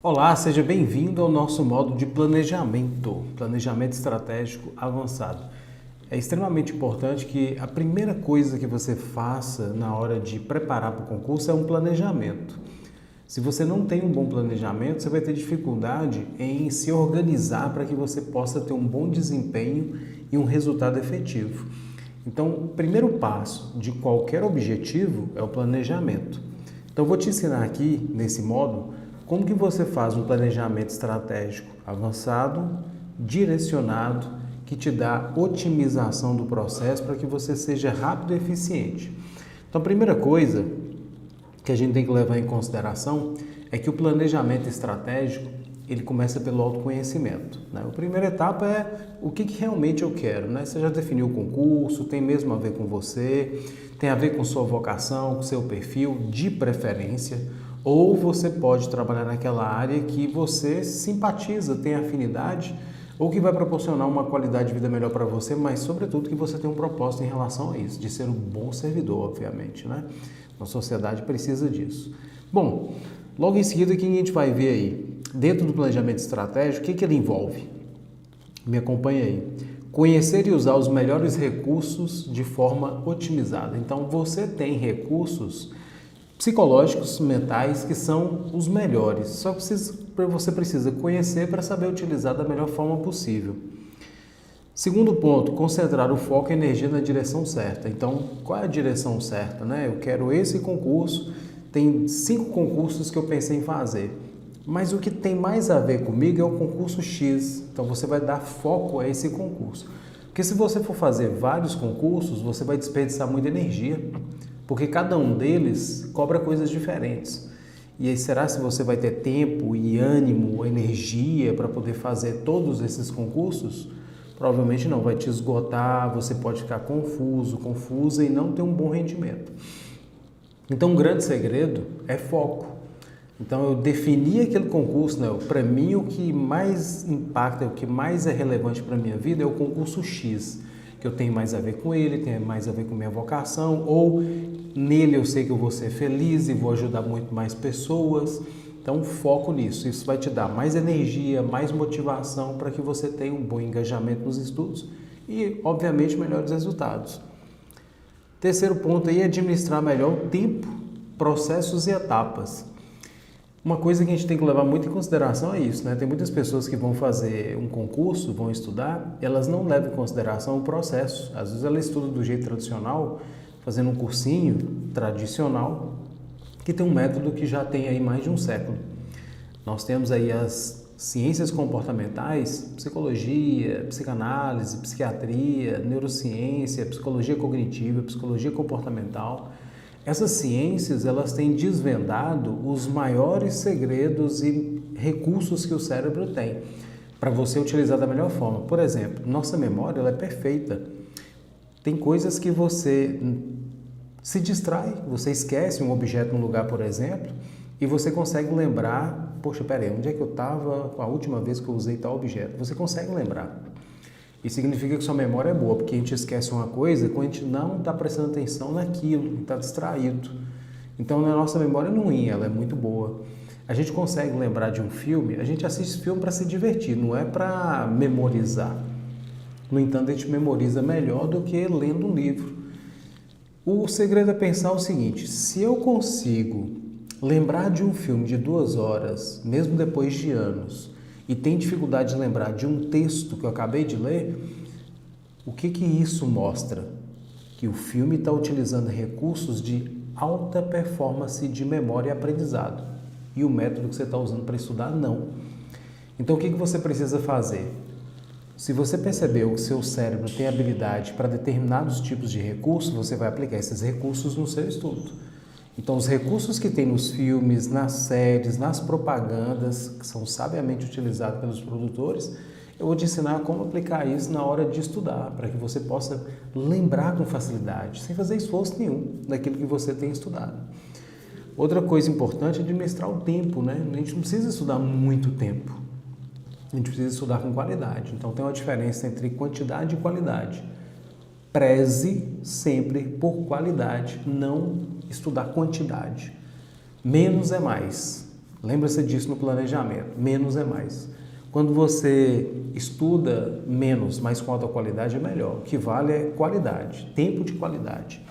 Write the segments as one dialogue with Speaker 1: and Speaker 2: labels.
Speaker 1: Olá, seja bem-vindo ao nosso módulo de planejamento estratégico avançado. É extremamente importante que a primeira coisa que você faça na hora de preparar para o concurso é um planejamento. Se você não tem um bom planejamento, você vai ter dificuldade em se organizar para que você possa ter um bom desempenho e um resultado efetivo. Então, o primeiro passo de qualquer objetivo é o planejamento. Então, eu vou te ensinar aqui, nesse módulo, como que você faz um planejamento estratégico avançado, direcionado, que te dá otimização do processo para que você seja rápido e eficiente. Então, a primeira coisa que a gente tem que levar em consideração é que o planejamento estratégico ele começa pelo autoconhecimento, né? A primeira etapa é o que realmente eu quero, né? Você já definiu o concurso, tem mesmo a ver com você, tem a ver com sua vocação, com seu perfil de preferência, ou você pode trabalhar naquela área que você simpatiza, tem afinidade, ou que vai proporcionar uma qualidade de vida melhor para você, mas sobretudo que você tem um propósito em relação a isso, de ser um bom servidor, obviamente, né? A sociedade precisa disso. Bom, logo em seguida, o que a gente vai ver aí? Dentro do planejamento estratégico, o que ele envolve? Me acompanha aí. Conhecer e usar os melhores recursos de forma otimizada. Então, você tem recursos psicológicos, mentais, que são os melhores. Só que você precisa conhecer para saber utilizar da melhor forma possível. Segundo ponto, concentrar o foco e a energia na direção certa. Então, qual é a direção certa, né? Eu quero esse concurso, tem 5 concursos que eu pensei em fazer. Mas o que tem mais a ver comigo é o concurso X. Então, você vai dar foco a esse concurso. Porque se você for fazer vários concursos, você vai desperdiçar muita energia, porque cada um deles cobra coisas diferentes. E aí, será se você vai ter tempo e ânimo, energia para poder fazer todos esses concursos? Provavelmente não, vai te esgotar, você pode ficar confusa e não ter um bom rendimento. Então, um grande segredo é foco. Então, eu defini aquele concurso, né? Para mim, o que mais impacta, o que mais é relevante para a minha vida é o concurso X, que eu tenho mais a ver com ele, tem mais a ver com minha vocação, ou nele eu sei que eu vou ser feliz e vou ajudar muito mais pessoas. Então, foco nisso. Isso vai te dar mais energia, mais motivação para que você tenha um bom engajamento nos estudos e, obviamente, melhores resultados. Terceiro ponto aí é administrar melhor o tempo, processos e etapas. Uma coisa que a gente tem que levar muito em consideração é isso, né? Tem muitas pessoas que vão fazer um concurso, vão estudar, elas não levam em consideração o processo. Às vezes ela estuda do jeito tradicional, fazendo um cursinho tradicional, que tem um método que já tem aí mais de um século. Nós temos aí as ciências comportamentais, psicologia, psicanálise, psiquiatria, neurociência, psicologia cognitiva, psicologia comportamental. Essas ciências, elas têm desvendado os maiores segredos e recursos que o cérebro tem para você utilizar da melhor forma. Por exemplo, nossa memória ela é perfeita. Tem coisas que você se distrai, você esquece um objeto num lugar, por exemplo, e você consegue lembrar, poxa, peraí, onde é que eu estava a última vez que eu usei tal objeto? Você consegue lembrar. Isso significa que sua memória é boa, porque a gente esquece uma coisa quando a gente não está prestando atenção naquilo, está distraído. Então, a nossa memória não é ruim, ela é muito boa. A gente consegue lembrar de um filme, a gente assiste filme para se divertir, não é para memorizar. No entanto, a gente memoriza melhor do que lendo um livro. O segredo é pensar o seguinte, se eu consigo lembrar de um filme de 2 horas, mesmo depois de anos, e tem dificuldade de lembrar de um texto que eu acabei de ler, o que isso mostra? Que o filme está utilizando recursos de alta performance de memória e aprendizado. E o método que você está usando para estudar, não. Então, o que você precisa fazer? Se você percebeu que seu cérebro tem habilidade para determinados tipos de recursos, você vai aplicar esses recursos no seu estudo. Então, os recursos que tem nos filmes, nas séries, nas propagandas, que são sabiamente utilizados pelos produtores, eu vou te ensinar como aplicar isso na hora de estudar, para que você possa lembrar com facilidade, sem fazer esforço nenhum daquilo que você tem estudado. Outra coisa importante é administrar o tempo, né? A gente não precisa estudar muito tempo, a gente precisa estudar com qualidade. Então, tem uma diferença entre quantidade e qualidade. Preze sempre por qualidade, não estudar quantidade. Menos é mais. Lembra-se disso no planejamento, menos é mais. Quando você estuda menos, mas com alta qualidade é melhor. O que vale é qualidade, tempo de qualidade.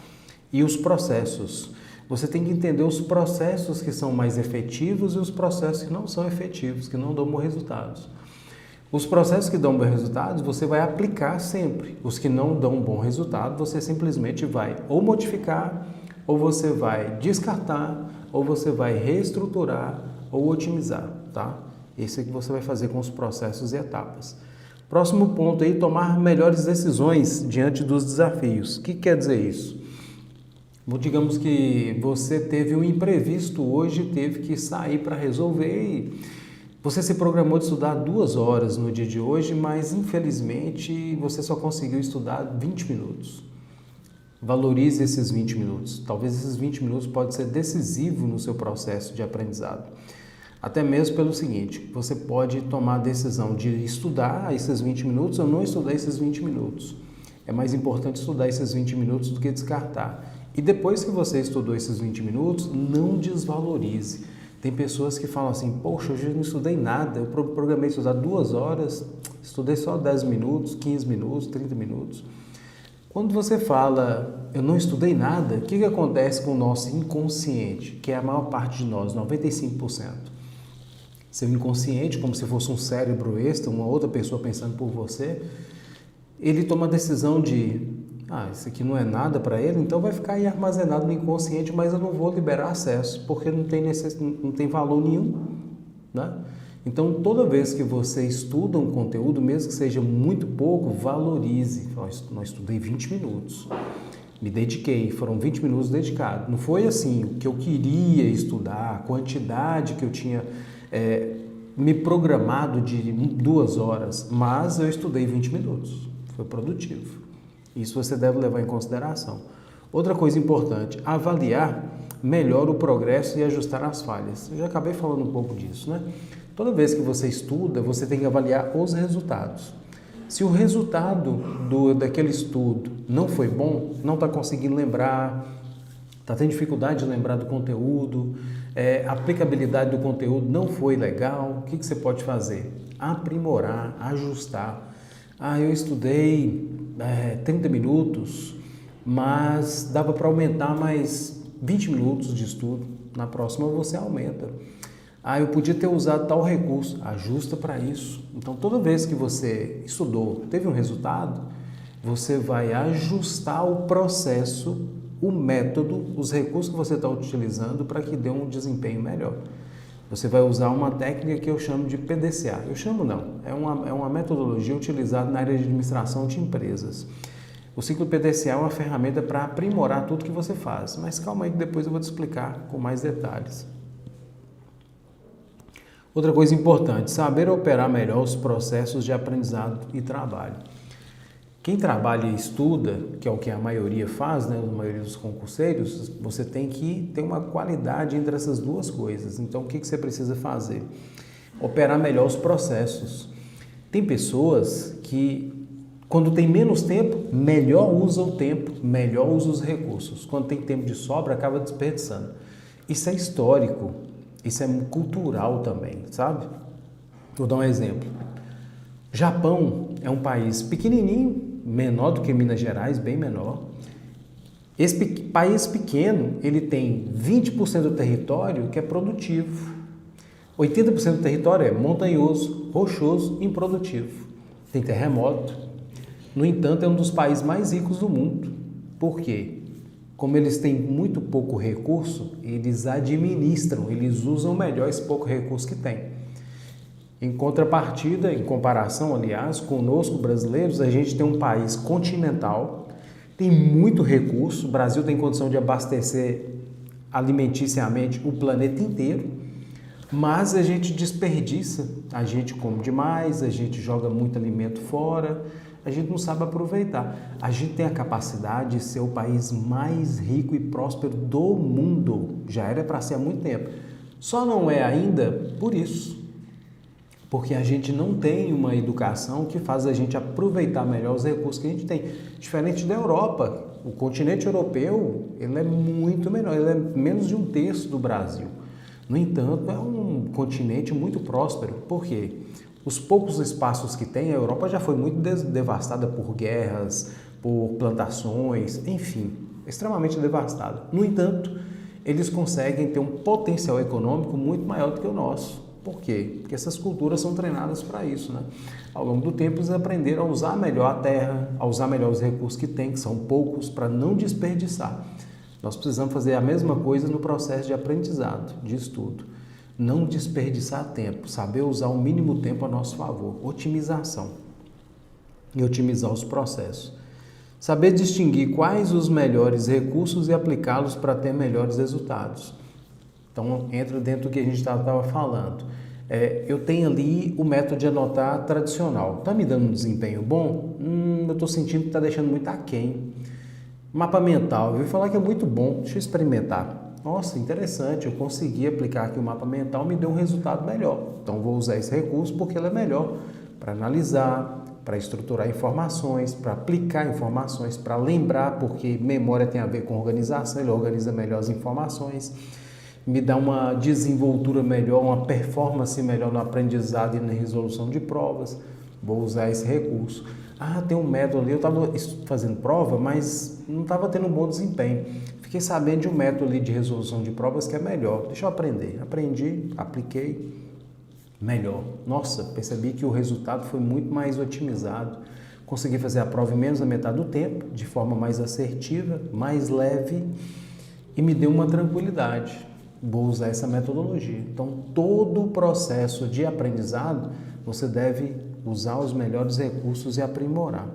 Speaker 1: E os processos. Você tem que entender os processos que são mais efetivos e os processos que não são efetivos, que não dão bons resultados. Os processos que dão bons resultados, você vai aplicar sempre. Os que não dão bom resultado, você simplesmente vai ou modificar, ou você vai descartar, ou você vai reestruturar ou otimizar, tá? Esse é que você vai fazer com os processos e etapas. Próximo ponto aí, tomar melhores decisões diante dos desafios. O que quer dizer isso? Digamos que você teve um imprevisto hoje, teve que sair para resolver e você se programou de estudar 2 horas no dia de hoje, mas infelizmente você só conseguiu estudar 20 minutos. Valorize esses 20 minutos. Talvez esses 20 minutos podem ser decisivos no seu processo de aprendizado. Até mesmo pelo seguinte, você pode tomar a decisão de estudar esses 20 minutos ou não estudar esses 20 minutos. É mais importante estudar esses 20 minutos do que descartar. E depois que você estudou esses 20 minutos, não desvalorize. Tem pessoas que falam assim, poxa, hoje eu não estudei nada, eu programei estudar 2 horas, estudei só 10 minutos, 15 minutos, 30 minutos. Quando você fala, eu não estudei nada, o que acontece com o nosso inconsciente, que é a maior parte de nós, 95%? Seu inconsciente, como se fosse um cérebro extra, uma outra pessoa pensando por você, ele toma a decisão de, isso aqui não é nada para ele, então vai ficar aí armazenado no inconsciente, mas eu não vou liberar acesso, porque não tem valor nenhum, né? Então, toda vez que você estuda um conteúdo, mesmo que seja muito pouco, valorize. Nós estudei 20 minutos, me dediquei, foram 20 minutos dedicados. Não foi assim o que eu queria estudar, a quantidade que eu tinha me programado de 2 horas, mas eu estudei 20 minutos, foi produtivo. Isso você deve levar em consideração. Outra coisa importante, avaliar melhor o progresso e ajustar as falhas. Eu já acabei falando um pouco disso, né? Toda vez que você estuda, você tem que avaliar os resultados. Se o resultado daquele estudo não foi bom, não está conseguindo lembrar, está tendo dificuldade de lembrar do conteúdo, a aplicabilidade do conteúdo não foi legal, o que você pode fazer? Aprimorar, ajustar. Eu estudei 30 minutos, mas dava para aumentar mais 20 minutos de estudo. Na próxima você aumenta. Eu podia ter usado tal recurso, ajusta para isso. Então, toda vez que você estudou, teve um resultado, você vai ajustar o processo, o método, os recursos que você está utilizando para que dê um desempenho melhor. Você vai usar uma técnica que eu chamo de PDCA. Eu chamo não, é uma metodologia utilizada na área de administração de empresas. O ciclo PDCA é uma ferramenta para aprimorar tudo que você faz, mas calma aí que depois eu vou te explicar com mais detalhes. Outra coisa importante, saber operar melhor os processos de aprendizado e trabalho. Quem trabalha e estuda, que é o que a maioria faz, né, a maioria dos concurseiros, você tem que ter uma qualidade entre essas duas coisas. Então, o que você precisa fazer? Operar melhor os processos. Tem pessoas que, quando tem menos tempo, melhor usa o tempo, melhor usa os recursos. Quando tem tempo de sobra, acaba desperdiçando. Isso é histórico. Isso é cultural também, sabe? Vou dar um exemplo. Japão é um país pequenininho, menor do que Minas Gerais, bem menor. Esse país pequeno, ele tem 20% do território que é produtivo. 80% do território é montanhoso, rochoso, improdutivo. Tem terremoto. No entanto, é um dos países mais ricos do mundo. Por quê? Como eles têm muito pouco recurso, eles administram, eles usam melhor esse pouco recurso que tem. Em contrapartida, em comparação, aliás, conosco brasileiros, a gente tem um país continental, tem muito recurso, o Brasil tem condição de abastecer alimenticiamente o planeta inteiro, mas a gente desperdiça, a gente come demais, a gente joga muito alimento fora, a gente não sabe aproveitar. A gente tem a capacidade de ser o país mais rico e próspero do mundo. Já era para ser há muito tempo. Só não é ainda por isso. Porque a gente não tem uma educação que faz a gente aproveitar melhor os recursos que a gente tem. Diferente da Europa. O continente europeu, ele é muito menor, ele é menos de 1/3 do Brasil. No entanto, é um continente muito próspero. Por quê? Os poucos espaços que tem, a Europa já foi muito devastada por guerras, por plantações, enfim, extremamente devastada. No entanto, eles conseguem ter um potencial econômico muito maior do que o nosso. Por quê? Porque essas culturas são treinadas para isso, né? Ao longo do tempo, eles aprenderam a usar melhor a terra, a usar melhor os recursos que tem, que são poucos, para não desperdiçar. Nós precisamos fazer a mesma coisa no processo de aprendizado, de estudo. Não desperdiçar tempo, saber usar o mínimo tempo a nosso favor, otimização e otimizar os processos. Saber distinguir quais os melhores recursos e aplicá-los para ter melhores resultados. Então, entra dentro do que a gente estava falando. Eu tenho ali o método de anotar tradicional. Está me dando um desempenho bom? Eu estou sentindo que está deixando muito aquém. Mapa mental, eu ouvi falar que é muito bom, deixa eu experimentar. Nossa, interessante, eu consegui aplicar aqui o mapa mental, me deu um resultado melhor. Então, vou usar esse recurso porque ele é melhor para analisar, para estruturar informações, para aplicar informações, para lembrar, porque memória tem a ver com organização, ele organiza melhor as informações, me dá uma desenvoltura melhor, uma performance melhor no aprendizado e na resolução de provas. Vou usar esse recurso. Tem um método ali, eu estava fazendo prova, mas não estava tendo um bom desempenho. Fiquei sabendo de um método ali de resolução de provas que é melhor. Deixa eu aprender. Aprendi, apliquei, melhor. Nossa, percebi que o resultado foi muito mais otimizado. Consegui fazer a prova em menos da metade do tempo, de forma mais assertiva, mais leve e me deu uma tranquilidade. Vou usar essa metodologia. Então, todo o processo de aprendizado, você deve usar os melhores recursos e aprimorar.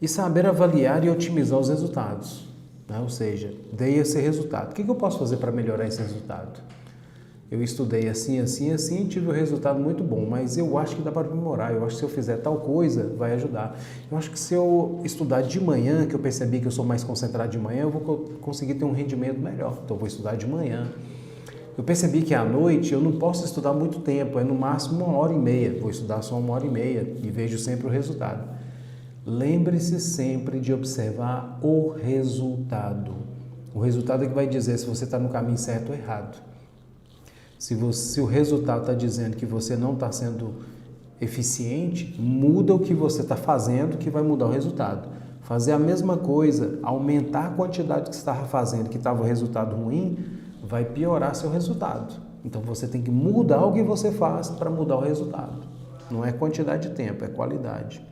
Speaker 1: E saber avaliar e otimizar os resultados. Né? Ou seja, dei esse resultado. O que eu posso fazer para melhorar esse resultado? Eu estudei assim, assim, assim e tive um resultado muito bom, mas eu acho que dá para aprimorar. Eu acho que se eu fizer tal coisa, vai ajudar. Eu acho que se eu estudar de manhã, que eu percebi que eu sou mais concentrado de manhã, eu vou conseguir ter um rendimento melhor. Então, eu vou estudar de manhã. Eu percebi que à noite eu não posso estudar muito tempo, é no máximo 1h30. Vou estudar só 1h30 e vejo sempre o resultado. Lembre-se sempre de observar o resultado. O resultado é que vai dizer se você está no caminho certo ou errado. Se o resultado está dizendo que você não está sendo eficiente, muda o que você está fazendo que vai mudar o resultado. Fazer a mesma coisa, aumentar a quantidade que você estava fazendo, que estava o resultado ruim, vai piorar seu resultado. Então, você tem que mudar o que você faz para mudar o resultado. Não é quantidade de tempo, é qualidade.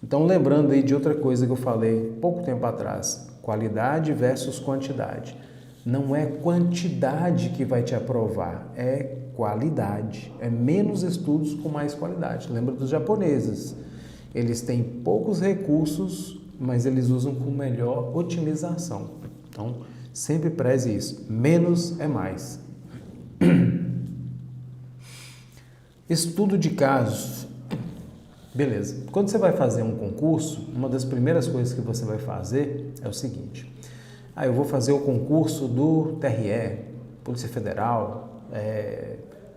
Speaker 1: Então, lembrando aí de outra coisa que eu falei pouco tempo atrás, qualidade versus quantidade. Não é quantidade que vai te aprovar, é qualidade. É menos estudos com mais qualidade. Lembra dos japoneses. Eles têm poucos recursos, mas eles usam com melhor otimização. Então, sempre preze isso. Menos é mais. Estudo de casos. Beleza. Quando você vai fazer um concurso, uma das primeiras coisas que você vai fazer é o seguinte. Eu vou fazer o concurso do TRE, Polícia Federal,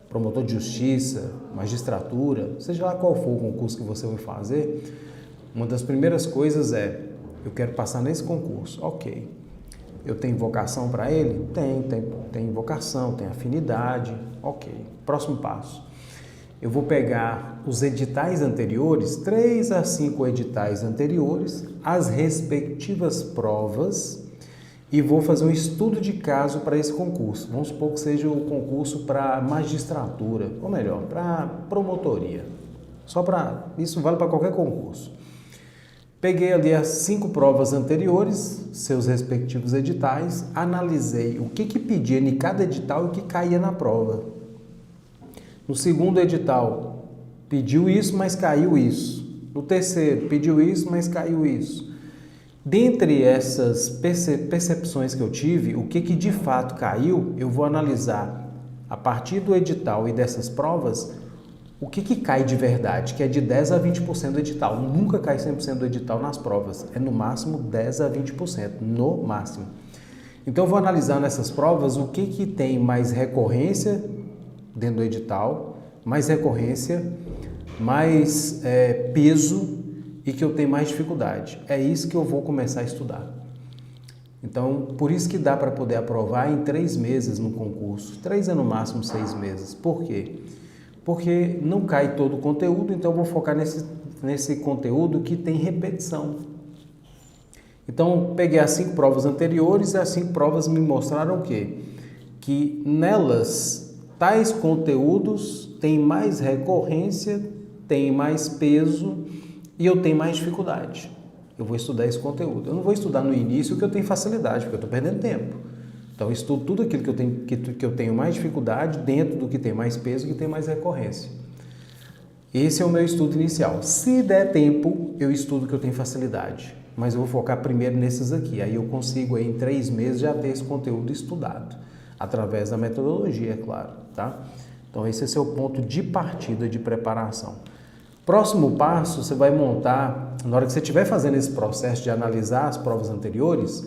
Speaker 1: promotor de justiça, magistratura, seja lá qual for o concurso que você vai fazer, uma das primeiras coisas eu quero passar nesse concurso. Ok. Eu tenho vocação para ele? Tem vocação, tem afinidade. Ok. Próximo passo. Eu vou pegar os editais anteriores, 3 a 5 editais anteriores, as respectivas provas, e vou fazer um estudo de caso para esse concurso. Vamos supor que seja o concurso para magistratura, ou melhor, para promotoria. Isso vale para qualquer concurso. Peguei ali as 5 provas anteriores, seus respectivos editais, analisei o que pedia em cada edital e o que caía na prova. No segundo edital, pediu isso, mas caiu isso. No terceiro, pediu isso, mas caiu isso. Dentre essas percepções que eu tive, o que de fato caiu, eu vou analisar a partir do edital e dessas provas, o que cai de verdade, que é de 10 a 20% do edital. Nunca cai 100% do edital nas provas, é no máximo 10 a 20%, no máximo. Então eu vou analisar nessas provas o que tem mais recorrência dentro do edital, mais recorrência, mais peso, e que eu tenho mais dificuldade. É isso que eu vou começar a estudar. Então, por isso que dá para poder aprovar em 3 meses no concurso. 3 é no máximo 6 meses. Por quê? Porque não cai todo o conteúdo, então eu vou focar nesse conteúdo que tem repetição. Então, peguei as 5 provas anteriores e as 5 provas me mostraram o quê? Que nelas, tais conteúdos têm mais recorrência, têm mais peso e eu tenho mais dificuldade. Eu vou estudar esse conteúdo. Eu não vou estudar no início que eu tenho facilidade, porque eu estou perdendo tempo. Então, eu estudo tudo aquilo que eu tenho mais dificuldade dentro do que tem mais peso e que tem mais recorrência. Esse é o meu estudo inicial. Se der tempo, eu estudo que eu tenho facilidade. Mas eu vou focar primeiro nesses aqui. Aí eu consigo, aí, em 3 meses, já ter esse conteúdo estudado. Através da metodologia, é claro. Tá? Então, esse é o seu ponto de partida de preparação. Próximo passo, você vai montar, na hora que você estiver fazendo esse processo de analisar as provas anteriores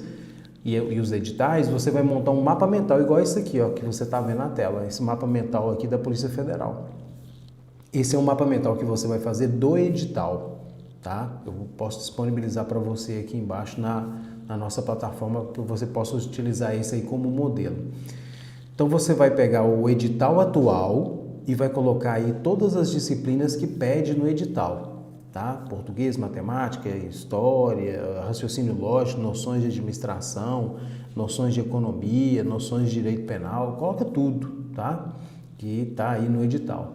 Speaker 1: e os editais, você vai montar um mapa mental igual esse aqui, ó, que você está vendo na tela, esse mapa mental aqui da Polícia Federal. Esse é um mapa mental que você vai fazer do edital, tá? Eu posso disponibilizar para você aqui embaixo na nossa plataforma para que você possa utilizar esse aí como modelo. Então você vai pegar o edital atual e vai colocar aí todas as disciplinas que pede no edital, tá? Português, matemática, história, raciocínio lógico, noções de administração, noções de economia, noções de direito penal, coloca tudo, tá? Que tá aí no edital.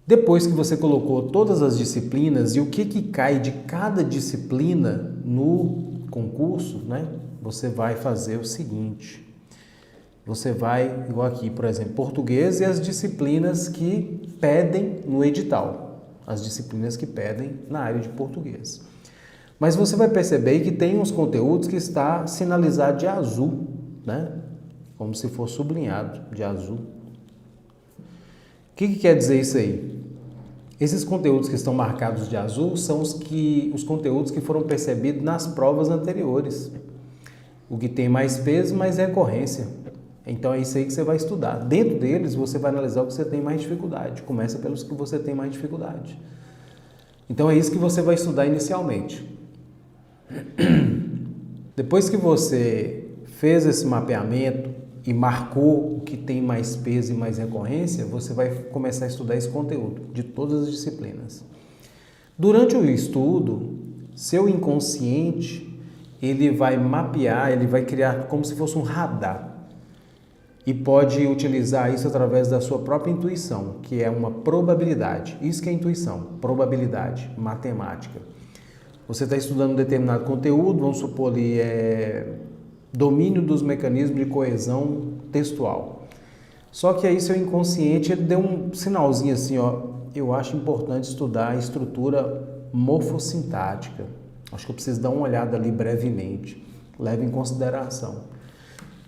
Speaker 1: Depois que você colocou todas as disciplinas e o que cai de cada disciplina no concurso, né? Você vai fazer o seguinte. Você vai, igual aqui, por exemplo, português e as disciplinas que pedem no edital. As disciplinas que pedem na área de português. Mas você vai perceber que tem uns conteúdos que está sinalizado de azul, né? Como se fosse sublinhado de azul. O que quer dizer isso aí? Esses conteúdos que estão marcados de azul são os conteúdos que foram percebidos nas provas anteriores. O que tem mais peso, mais recorrência. Então é isso aí que você vai estudar. Dentro deles, você vai analisar o que você tem mais dificuldade. Começa pelos que você tem mais dificuldade. Então é isso que você vai estudar inicialmente. Depois que você fez esse mapeamento e marcou o que tem mais peso e mais recorrência, você vai começar a estudar esse conteúdo de todas as disciplinas. Durante o estudo, seu inconsciente, ele vai mapear, ele vai criar como se fosse um radar. E pode utilizar isso através da sua própria intuição, que é uma probabilidade. Isso que é intuição, probabilidade, matemática. Você está estudando um determinado conteúdo, vamos supor ali, domínio dos mecanismos de coesão textual. Só que aí seu inconsciente ele deu um sinalzinho assim, ó, eu acho importante estudar a estrutura morfossintática. Acho que eu preciso dar uma olhada ali brevemente. Leve em consideração.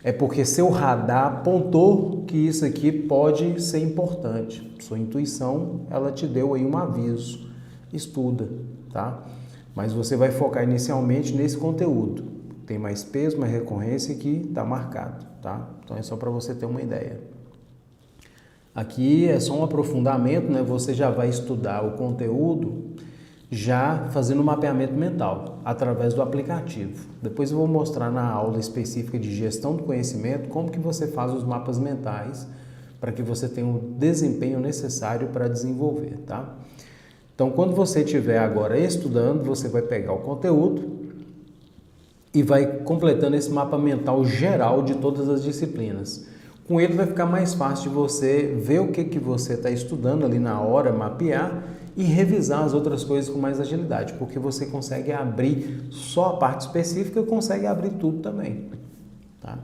Speaker 1: É porque seu radar apontou que isso aqui pode ser importante. Sua intuição, ela te deu aí um aviso. Estuda, tá? Mas você vai focar inicialmente nesse conteúdo. Tem mais peso, mais recorrência que está marcado, tá? Então é só para você ter uma ideia. Aqui é só um aprofundamento, né? Você já vai estudar o conteúdo já fazendo um mapeamento mental através do aplicativo. Depois eu vou mostrar na aula específica de gestão do conhecimento como que você faz os mapas mentais para que você tenha o desempenho necessário para desenvolver, tá? Então, quando você estiver agora estudando, você vai pegar o conteúdo e vai completando esse mapa mental geral de todas as disciplinas. Com ele vai ficar mais fácil de você ver o que você está estudando ali na hora, mapear e revisar as outras coisas com mais agilidade, porque você consegue abrir só a parte específica e consegue abrir tudo também, tá?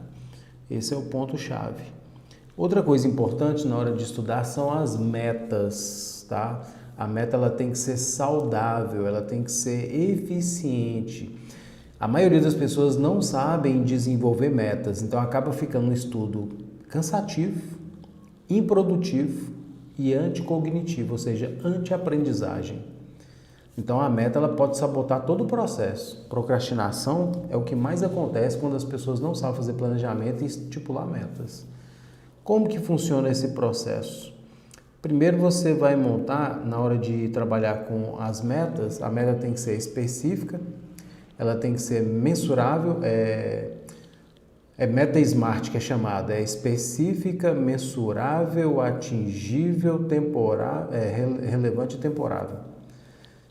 Speaker 1: Esse é o ponto-chave. Outra coisa importante na hora de estudar são as metas, tá? A meta ela tem que ser saudável, ela tem que ser eficiente. A maioria das pessoas não sabem desenvolver metas, então acaba ficando um estudo cansativo, improdutivo e anticognitivo, ou seja, anti-aprendizagem. Então a meta ela pode sabotar todo o processo. Procrastinação é o que mais acontece quando as pessoas não sabem fazer planejamento e estipular metas. Como que funciona esse processo? Primeiro você vai montar, na hora de trabalhar com as metas, a meta tem que ser específica, ela tem que ser mensurável, meta SMART que é chamada, é específica, mensurável, atingível, relevante e temporável.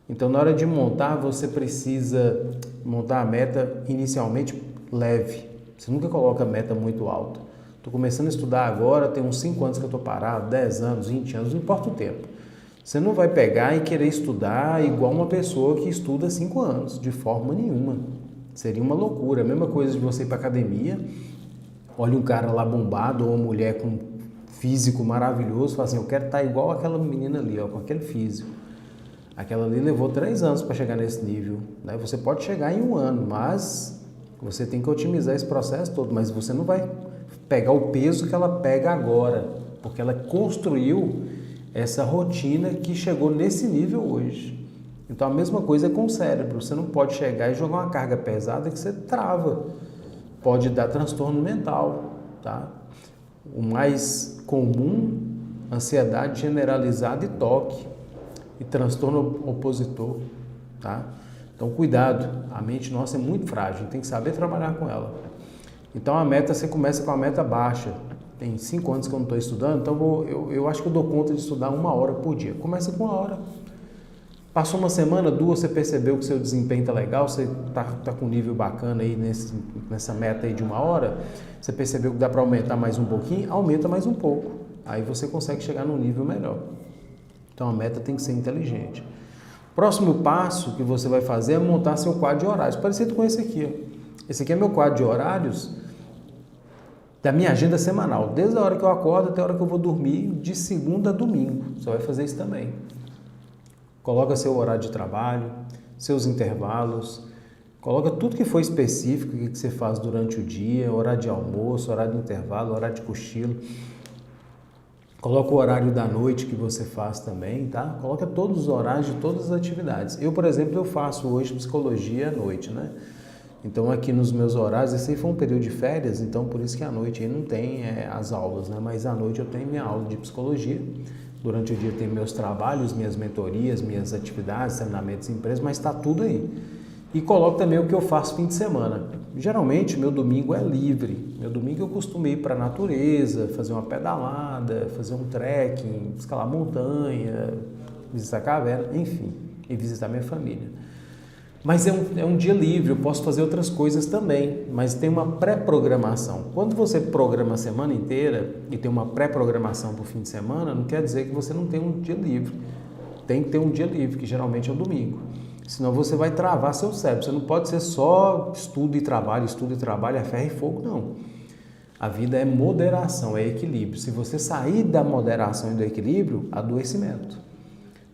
Speaker 1: Então, na hora de montar, você precisa montar a meta inicialmente leve. Você nunca coloca a meta muito alta. Estou começando a estudar agora, tem uns 5 anos que eu estou parado, 10 anos, 20 anos, não importa o tempo. Você não vai pegar e querer estudar igual uma pessoa que estuda 5 anos, de forma nenhuma. Seria uma loucura. A mesma coisa de você ir para academia, olha um cara lá bombado ou uma mulher com físico maravilhoso, fala assim, eu quero estar igual aquela menina ali, ó, com aquele físico. Aquela ali levou 3 anos para chegar nesse nível. Né? Você pode chegar em 1 ano, mas você tem que otimizar esse processo todo, mas você não vai pegar o peso que ela pega agora, porque ela construiu essa rotina que chegou nesse nível hoje. Então a mesma coisa é com o cérebro, você não pode chegar e jogar uma carga pesada que você trava, pode dar transtorno mental, tá? O mais comum, ansiedade generalizada e toque, e transtorno opositor, tá? Então cuidado, a mente nossa é muito frágil, tem que saber trabalhar com ela. Então a meta, você começa com a meta baixa. Tem 5 anos que eu não estou estudando, então eu acho que eu dou conta de estudar 1 hora por dia. Começa com 1 hora. Passou uma semana, 2, você percebeu que seu desempenho está legal, você tá com um nível bacana aí nessa meta aí de 1 hora, você percebeu que dá para aumentar mais um pouquinho, aumenta mais um pouco. Aí você consegue chegar num nível melhor. Então a meta tem que ser inteligente. Próximo passo que você vai fazer é montar seu quadro de horários, parecido com esse aqui. Ó. Esse aqui é meu quadro de horários da minha agenda semanal, desde a hora que eu acordo até a hora que eu vou dormir, de segunda a domingo. Você vai fazer isso também. Coloca seu horário de trabalho, seus intervalos, coloca tudo que for específico, que você faz durante o dia, horário de almoço, horário de intervalo, horário de cochilo. Coloca o horário da noite que você faz também, tá? Coloca todos os horários de todas as atividades. Eu, por exemplo, eu faço hoje psicologia à noite, né? Então aqui nos meus horários, esse aí foi um período de férias, então por isso que à noite aí não tem as aulas, né? Mas à noite eu tenho minha aula de psicologia. Durante o dia eu tenho meus trabalhos, minhas mentorias, minhas atividades, treinamentos em empresas, mas está tudo aí. E coloco também o que eu faço fim de semana. Geralmente meu domingo é livre. Meu domingo eu costumo ir para a natureza, fazer uma pedalada, fazer um trekking, escalar montanha, visitar caverna, enfim, e visitar minha família. Mas é um dia livre, eu posso fazer outras coisas também, mas tem uma pré-programação. Quando você programa a semana inteira e tem uma pré-programação para o fim de semana, não quer dizer que você não tem um dia livre. Tem que ter um dia livre, que geralmente é o domingo. Senão você vai travar seu cérebro. Você não pode ser só estudo e trabalho, é ferro e fogo, não. A vida é moderação, é equilíbrio. Se você sair da moderação e do equilíbrio, adoecimento.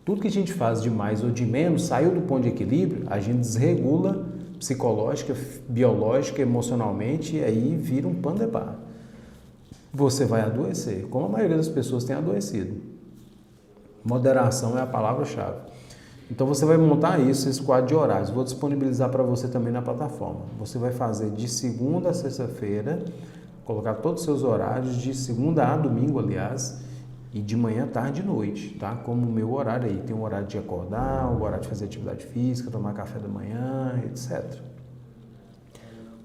Speaker 1: Tudo que a gente faz de mais ou de menos, saiu do ponto de equilíbrio, a gente desregula psicológica, biológica, emocionalmente, e aí vira um pandebá. Você vai adoecer, como a maioria das pessoas tem adoecido. Moderação é a palavra-chave. Então você vai montar isso, esse quadro de horários. Vou disponibilizar para você também na plataforma. Você vai fazer de segunda a sexta-feira, colocar todos os seus horários, de segunda a domingo, aliás, e de manhã, tarde e noite, tá? Como o meu horário aí. Tem o horário de acordar, o horário de fazer atividade física, tomar café da manhã, etc.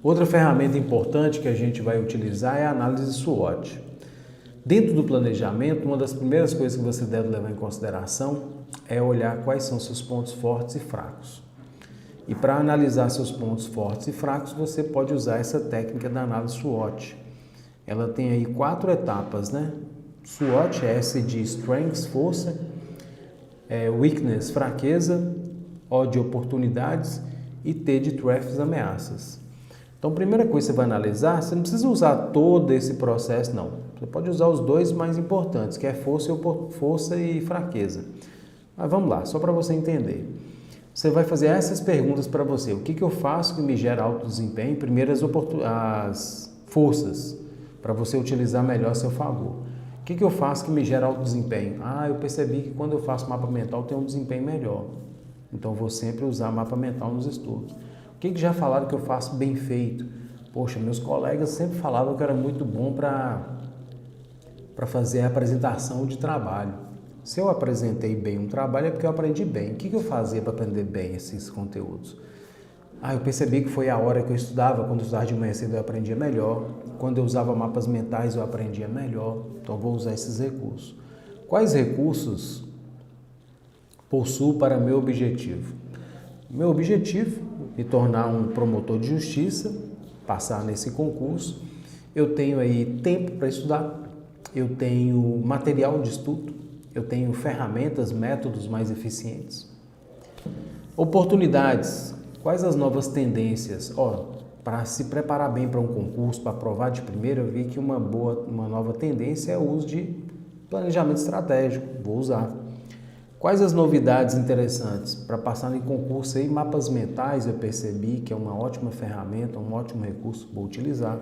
Speaker 1: Outra ferramenta importante que a gente vai utilizar é a análise SWOT. Dentro do planejamento, uma das primeiras coisas que você deve levar em consideração é olhar quais são seus pontos fortes e fracos. E para analisar seus pontos fortes e fracos, você pode usar essa técnica da análise SWOT. Ela tem aí 4 etapas, né? SWOT, S de Strengths, força, Weakness, fraqueza, O de oportunidades e T de Threats, ameaças. Então, a primeira coisa que você vai analisar, você não precisa usar todo esse processo, não. Você pode usar os 2 mais importantes, que é força e fraqueza. Mas vamos lá, só para você entender. Você vai fazer essas perguntas para você. O que eu faço que me gera alto desempenho? Primeiro, as forças, para você utilizar melhor a seu favor. O que eu faço que me gera alto desempenho? Eu percebi que quando eu faço mapa mental, eu tenho um desempenho melhor. Então, vou sempre usar mapa mental nos estudos. O que já falaram que eu faço bem feito? Poxa, meus colegas sempre falavam que eu era muito bom para fazer a apresentação de trabalho. Se eu apresentei bem um trabalho, é porque eu aprendi bem. O que eu fazia para aprender bem esses conteúdos? Eu percebi que foi a hora que eu estudava, quando eu estudava de manhã cedo eu aprendia melhor, quando eu usava mapas mentais eu aprendia melhor, então eu vou usar esses recursos. Quais recursos possuo para meu objetivo? Meu objetivo é me tornar um promotor de justiça, passar nesse concurso. Eu tenho aí tempo para estudar, eu tenho material de estudo, eu tenho ferramentas, métodos mais eficientes. Oportunidades. Quais as novas tendências? Para se preparar bem para um concurso, para aprovar de primeira, eu vi que uma nova tendência é o uso de planejamento estratégico. Vou usar. Quais as novidades interessantes? Para passar em concurso aí, mapas mentais eu percebi que é uma ótima ferramenta, um ótimo recurso, vou utilizar.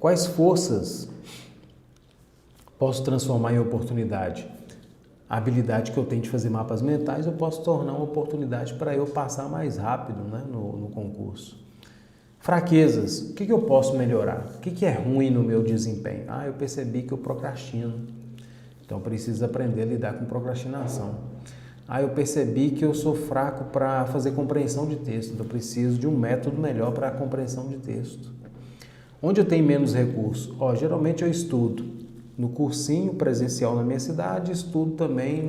Speaker 1: Quais forças posso transformar em oportunidade? A habilidade que eu tenho de fazer mapas mentais eu posso tornar uma oportunidade para eu passar mais rápido, né, no concurso. Fraquezas, o que eu posso melhorar? O que é ruim no meu desempenho? Eu percebi que eu procrastino, então preciso aprender a lidar com procrastinação. Eu percebi que eu sou fraco para fazer compreensão de texto, então eu preciso de um método melhor para a compreensão de texto. Onde eu tenho menos recursos? Geralmente eu estudo no cursinho presencial na minha cidade, estudo também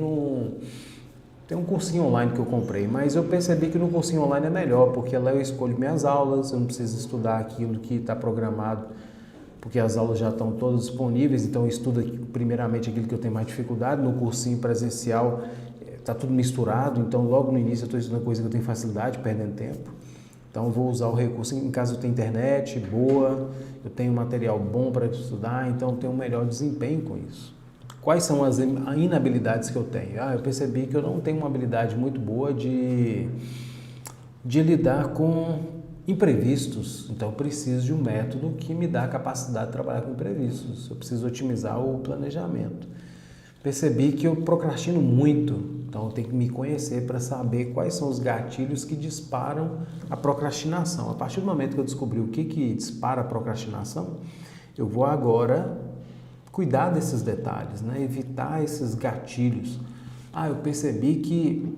Speaker 1: tem um cursinho online que eu comprei, mas eu percebi que no cursinho online é melhor, porque lá eu escolho minhas aulas, eu não preciso estudar aquilo que está programado, porque as aulas já estão todas disponíveis, então eu estudo primeiramente aquilo que eu tenho mais dificuldade. No cursinho presencial está tudo misturado, então logo no início eu estou estudando coisa que eu tenho facilidade, perdendo tempo. Então eu vou usar o recurso, em caso eu tenha internet boa, eu tenho material bom para estudar, então eu tenho um melhor desempenho com isso. Quais são as inabilidades que eu tenho? Eu percebi que eu não tenho uma habilidade muito boa de lidar com imprevistos, então eu preciso de um método que me dá a capacidade de trabalhar com imprevistos, eu preciso otimizar o planejamento. Percebi que eu procrastino muito, então eu tenho que me conhecer para saber quais são os gatilhos que disparam a procrastinação. A partir do momento que eu descobri o que dispara a procrastinação, eu vou agora cuidar desses detalhes, né? Evitar esses gatilhos. Eu percebi que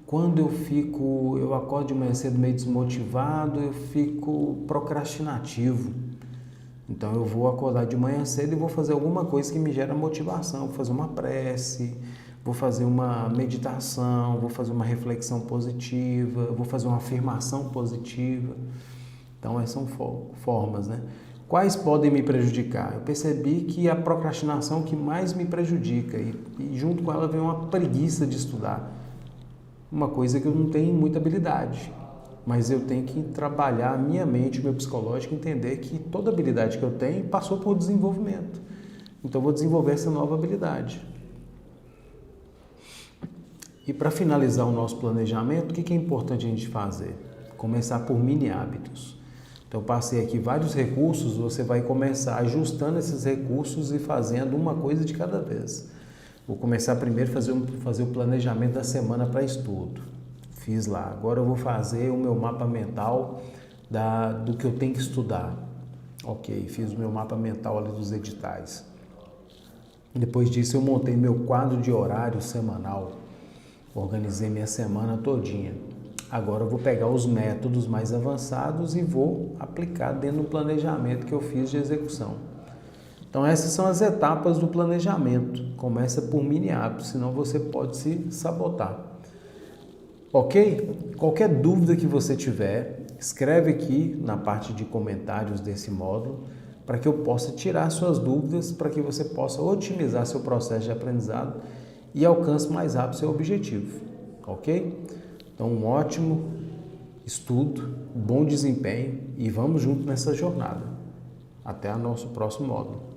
Speaker 1: quando eu acordo de manhã cedo meio desmotivado, eu fico procrastinativo. Então eu vou acordar de manhã cedo e vou fazer alguma coisa que me gera motivação, vou fazer uma prece, vou fazer uma meditação, vou fazer uma reflexão positiva, vou fazer uma afirmação positiva. Então essas são formas, né? Quais podem me prejudicar? Eu percebi que a procrastinação que mais me prejudica e junto com ela vem uma preguiça de estudar. Uma coisa que eu não tenho muita habilidade, mas eu tenho que trabalhar a minha mente, o meu psicológico, entender que toda habilidade que eu tenho passou por desenvolvimento. Então eu vou desenvolver essa nova habilidade. E para finalizar o nosso planejamento, o que é importante a gente fazer? Começar por mini hábitos. Então eu passei aqui vários recursos, você vai começar ajustando esses recursos e fazendo uma coisa de cada vez. Vou começar primeiro a fazer o planejamento da semana para estudo. Fiz lá. Agora eu vou fazer o meu mapa mental do que eu tenho que estudar. Ok, fiz o meu mapa mental ali dos editais. Depois disso eu montei meu quadro de horário semanal. Organizei minha semana todinha. Agora eu vou pegar os métodos mais avançados e vou aplicar dentro do planejamento que eu fiz de execução. Então essas são as etapas do planejamento. Começa por mini hábitos, senão você pode se sabotar. Ok? Qualquer dúvida que você tiver, escreve aqui na parte de comentários desse módulo para que eu possa tirar suas dúvidas, para que você possa otimizar seu processo de aprendizado e alcance mais rápido seu objetivo. Ok? Então, um ótimo estudo, bom desempenho e vamos junto nessa jornada. Até o nosso próximo módulo.